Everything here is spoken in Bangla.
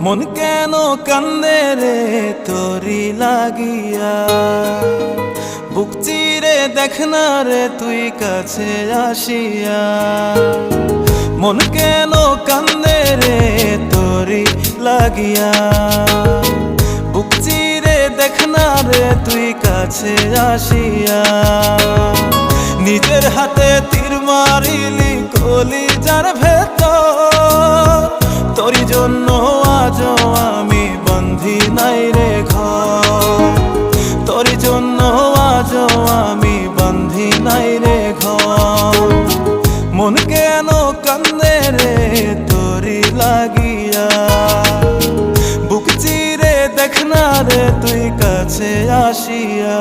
মন কেন কান্দে রে তোরি লাগিয়া, বুক চিরে দেখ না রে তুই কাছে আসিয়া। মন কেন কান্দে রে তোরি লাগিয়া, বুক চিরে দেখ না রে তুই কাছে আসিয়া। নিজের হাতে তীর মারিলি কলিজার ভেতর, তোরি জন্য আজও আমি বন্ধি নাই রে ঘর, তোরি জন্য আজও আমি বন্ধি নাই রে ঘর। মন কেন কান্দে রে তোরি লাগিয়া, বুক চিরে দেখ না রে তুই কাছে আসিয়া।